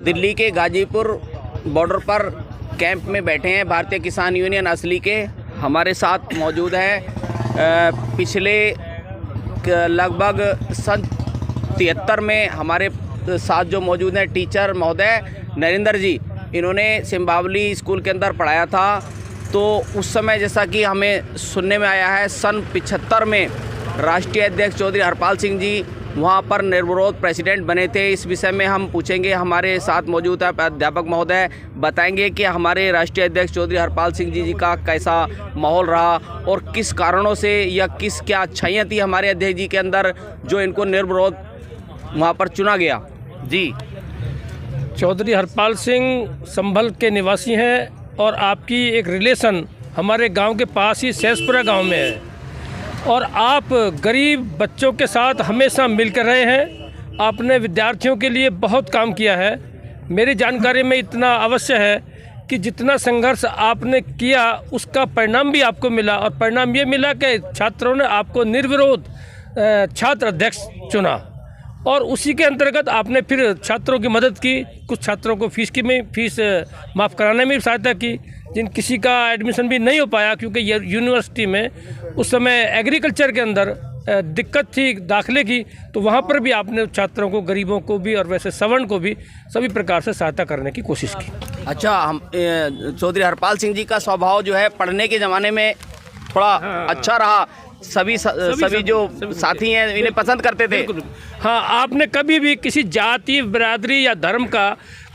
दिल्ली के गाजीपुर बॉर्डर पर कैंप में बैठे हैं भारतीय किसान यूनियन असली के। हमारे साथ मौजूद हैं पिछले लगभग सन 73 में हमारे साथ जो मौजूद हैं टीचर महोदय नरेंद्र जी। इन्होंने सिम्बावली स्कूल के अंदर पढ़ाया था। तो उस समय जैसा कि हमें सुनने में आया है सन 75 में राष्ट्रीय अध्यक्ष चौधरी हरपाल सिंह जी वहाँ पर निर्विरोध प्रेसिडेंट बने थे। इस विषय में हम पूछेंगे, हमारे साथ मौजूद है अध्यापक महोदय बताएंगे कि हमारे राष्ट्रीय अध्यक्ष चौधरी हरपाल सिंह जी का कैसा माहौल रहा और किस कारणों से या किस क्या अच्छाइयाँ थी हमारे अध्यक्ष जी के अंदर जो इनको निर्विरोध वहाँ पर चुना गया। जी, चौधरी हरपाल सिंह संभल के निवासी हैं और आपकी एक रिलेशन हमारे गांव के पास ही सैसपुरा गांव में है और आप गरीब बच्चों के साथ हमेशा मिलकर रहे हैं। आपने विद्यार्थियों के लिए बहुत काम किया है। मेरी जानकारी में इतना अवश्य है कि जितना संघर्ष आपने किया उसका परिणाम भी आपको मिला और परिणाम ये मिला कि छात्रों ने आपको निर्विरोध छात्र अध्यक्ष चुना और उसी के अंतर्गत आपने फिर छात्रों की मदद की। कुछ छात्रों को फीस माफ़ कराने में भी सहायता की, जिन किसी का एडमिशन भी नहीं हो पाया क्योंकि यूनिवर्सिटी में उस समय एग्रीकल्चर के अंदर दिक्कत थी दाखिले की। तो वहाँ पर भी आपने छात्रों को, गरीबों को भी और वैसे सवर्ण को भी सभी प्रकार से सहायता करने की कोशिश की। अच्छा, हम चौधरी हरपाल सिंह जी का स्वभाव जो है पढ़ने के ज़माने में थोड़ा अच्छा रहा। सभी जो साथी हैं इन्हें पसंद करते थे। हाँ, आपने कभी भी किसी जाति, बिरादरी या धर्म का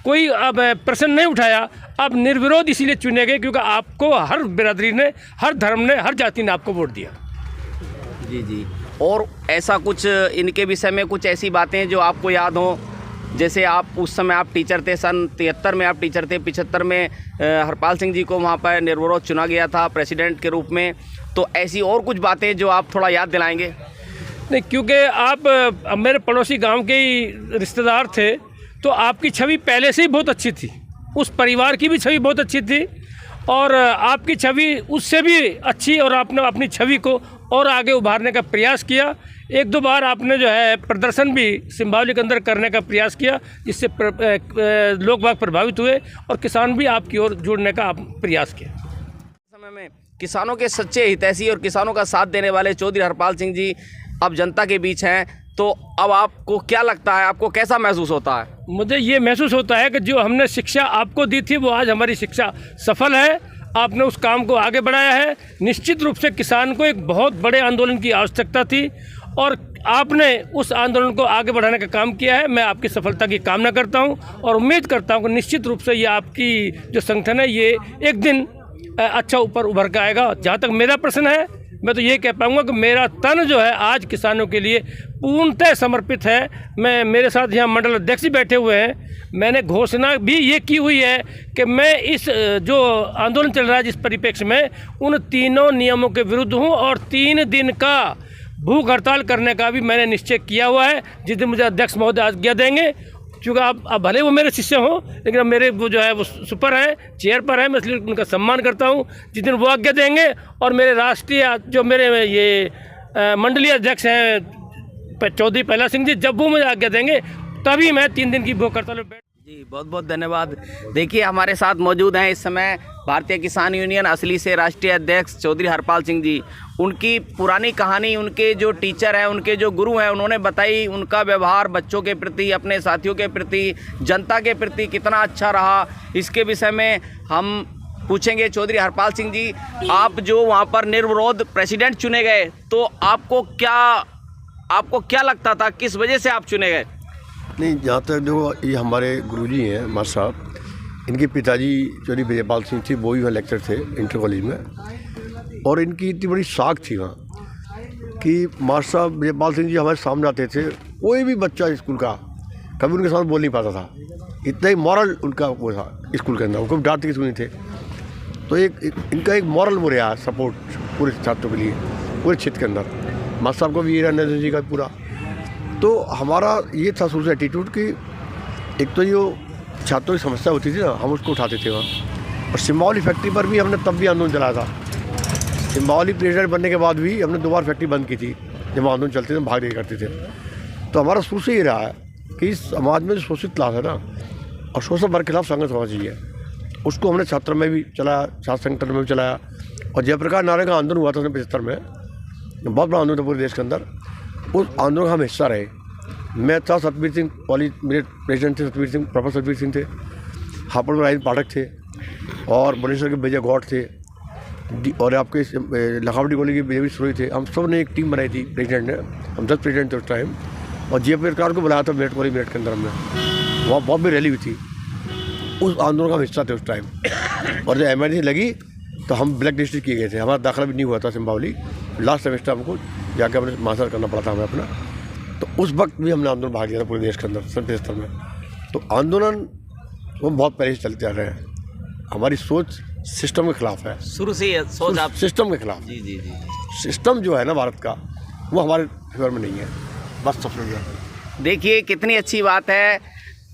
कोई अब प्रश्न नहीं उठाया। आप निर्विरोध इसीलिए चुने गए क्योंकि आपको हर बिरादरी ने, हर धर्म ने, हर जाति ने आपको वोट दिया। जी जी। और ऐसा कुछ इनके विषय में कुछ ऐसी बातें जो आपको याद हो, जैसे आप उस समय आप टीचर थे, सन 73 में आप टीचर थे, 75 में हरपाल सिंह जी को वहाँ पर निर्विरोध चुना गया था प्रेसिडेंट के रूप में। तो ऐसी और कुछ बातें जो आप थोड़ा याद दिलाएंगे? नहीं, क्योंकि आप मेरे पड़ोसी गांव के ही रिश्तेदार थे तो आपकी छवि पहले से ही बहुत अच्छी थी, उस परिवार की भी छवि बहुत अच्छी थी और आपकी छवि उससे भी अच्छी और आपने अपनी छवि को और आगे उभारने का प्रयास किया। एक दो बार आपने जो है प्रदर्शन भी सिम्बावली के अंदर करने का प्रयास किया, जिससे लोग बाग प्रभावित हुए और किसान भी आपकी ओर जुड़ने का प्रयास किया। समय में किसानों के सच्चे हितैषी और किसानों का साथ देने वाले चौधरी हरपाल सिंह जी अब जनता के बीच हैं। तो अब आपको क्या लगता है, आपको कैसा महसूस होता है? मुझे ये महसूस होता है कि जो हमने शिक्षा आपको दी थी वो आज हमारी शिक्षा सफल है। आपने उस काम को आगे बढ़ाया है। निश्चित रूप से किसान को एक बहुत बड़े आंदोलन की आवश्यकता थी और आपने उस आंदोलन को आगे बढ़ाने का काम किया है। मैं आपकी सफलता की कामना करता हूं और उम्मीद करता हूं कि निश्चित रूप से ये आपकी जो संगठन है ये एक दिन अच्छा ऊपर उभर के आएगा। जहाँ तक मेरा प्रश्न है, मैं तो ये कह पाऊँगा कि मेरा तन जो है आज किसानों के लिए पूर्णतः समर्पित है। मेरे साथ यहाँ मंडल अध्यक्ष बैठे हुए हैं। मैंने घोषणा भी ये की हुई है कि मैं इस जो आंदोलन चल रहा है जिस परिप्रेक्ष्य में, उन तीनों नियमों के विरुद्ध हूँ और 3 दिन का भूख हड़ताल करने का भी मैंने निश्चय किया हुआ है। जिस दिन मुझे अध्यक्ष महोदय आज्ञा देंगे, क्योंकि आप भले वो मेरे शिष्य हों लेकिन अब मेरे वो जो है वो सुपर हैं, चेयर पर हैं, मैं इसलिए उनका सम्मान करता हूँ। जिस दिन वो आज्ञा देंगे और मेरे राष्ट्रीय जो मेरे ये मंडलीय अध्यक्ष हैं चौधरी पहला सिंह जी, जब वो मुझे आज्ञा देंगे तभी मैं 3 दिन की भूख हड़ताल में बैठ। जी, बहुत बहुत धन्यवाद। देखिए, हमारे साथ मौजूद हैं इस समय भारतीय किसान यूनियन असली से राष्ट्रीय अध्यक्ष चौधरी हरपाल सिंह जी। उनकी पुरानी कहानी, उनके जो टीचर हैं, उनके जो गुरु हैं, उन्होंने बताई उनका व्यवहार बच्चों के प्रति, अपने साथियों के प्रति, जनता के प्रति कितना अच्छा रहा। इसके विषय में हम पूछेंगे। चौधरी हरपाल सिंह जी, आप जो वहाँ पर निर्विरोध प्रेसिडेंट चुने गए तो आपको क्या लगता था, किस वजह से आप चुने गए? नहीं, जहाँ तक जो ये हमारे गुरुजी हैं मास्टर साहब, इनके पिताजी चौधरी विजयपाल सिंह थी, वो भी वहाँ लेक्चर थे इंटर कॉलेज में और इनकी इतनी बड़ी साख थी वहाँ कि मास्टर साहब विजयपाल सिंह जी हमारे सामने आते थे। कोई भी बच्चा स्कूल का कभी उनके सामने बोल नहीं पाता था, इतना ही मॉरल उनका वो था स्कूल के अंदर। उनको डांटते किसी नहीं थे। तो इनका एक मॉरल वो रहा सपोर्ट पूरे छात्रों के लिए, पूरे क्षेत्र के अंदर। मास्टर साहब को भी ये रहा, नरेंद्र जी का पूरा। तो हमारा ये था शुरू से एटीट्यूड कि एक तो जो छात्रों की समस्या होती थी ना, हम उसको उठाते थे वहाँ। और सिम्बावली फैक्ट्री पर भी हमने तब भी आंदोलन चलाया था। सिम्बावली प्रेसिडेंट बनने के बाद भी हमने 2 बार फैक्ट्री बंद की थी। जब आंदोलन चलते थे भाग दे करते थे। तो हमारा शुरू से ये रहा है कि इस समाज में जो शोषित क्लास है ना, और शोषण वर्ग के खिलाफ संघर्ष होना चाहिए। उसको हमने छात्र में भी चलाया, छात्र संगठन में भी चलाया, और जयप्रकाश नारायण का आंदोलन हुआ था 1975 में, बहुत बड़ा आंदोलन था पूरे देश के अंदर। उस आंदोलन का हम हिस्सा रहे। मैं था, सतबीर सिंह कॉलेज मेरे प्रेसिडेंट थे, सतबीर सिंह, प्रोफेसर सतबीर सिंह थे, हापुड़ में राजेंद्र पाठक थे, और भुवनेश्वर के विजय गौड़ थे, और आपके लखावटी कॉलेज के विजय सुरोही थे। हम सब ने एक टीम बनाई थी, प्रेसिडेंट ने, हम 10 प्रेसिडेंट थे उस टाइम, और जयप्रकाश को बुलाया था मेरठ कॉलेज, मेरठ के अंदर हमने, वहाँ बहुत भी रैली हुई थी। उस आंदोलन का हम हिस्सा थे उस टाइम। और जब एमआरसी लगी तो हम ब्लैक लिस्ट किए गए थे, हमारा दाखिला भी नहीं हुआ था सिम्बावली, लास्ट सेमेस्टर हमको जाकर अपने मास्टर करना पड़ा था हमें अपना। तो उस वक्त भी हमने आंदोलन भाग लिया था पूरे देश के अंदर, सब स्तर में। तो आंदोलन वो बहुत पहले से चलते आ रहे हैं। हमारी सोच सिस्टम के खिलाफ है, शुरू से ये सोच आप सिस्टम के खिलाफ। जी जी जी सिस्टम जो है ना भारत का, वो हमारे फेवर में नहीं है, बस सबसे ज़्यादा। देखिए कितनी अच्छी बात है।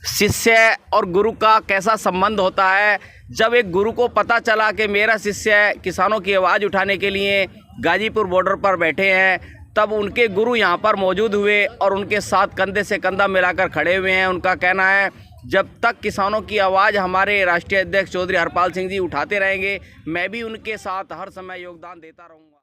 शिष्य और गुरु का कैसा संबंध होता है। जब एक गुरु को पता चला कि मेरा शिष्य किसानों की आवाज़ उठाने के लिए गाजीपुर बॉर्डर पर बैठे हैं, तब उनके गुरु यहाँ पर मौजूद हुए और उनके साथ कंधे से कंधा मिलाकर खड़े हुए हैं। उनका कहना है जब तक किसानों की आवाज़ हमारे राष्ट्रीय अध्यक्ष चौधरी हरपाल सिंह जी उठाते रहेंगे, मैं भी उनके साथ हर समय योगदान देता रहूँगा।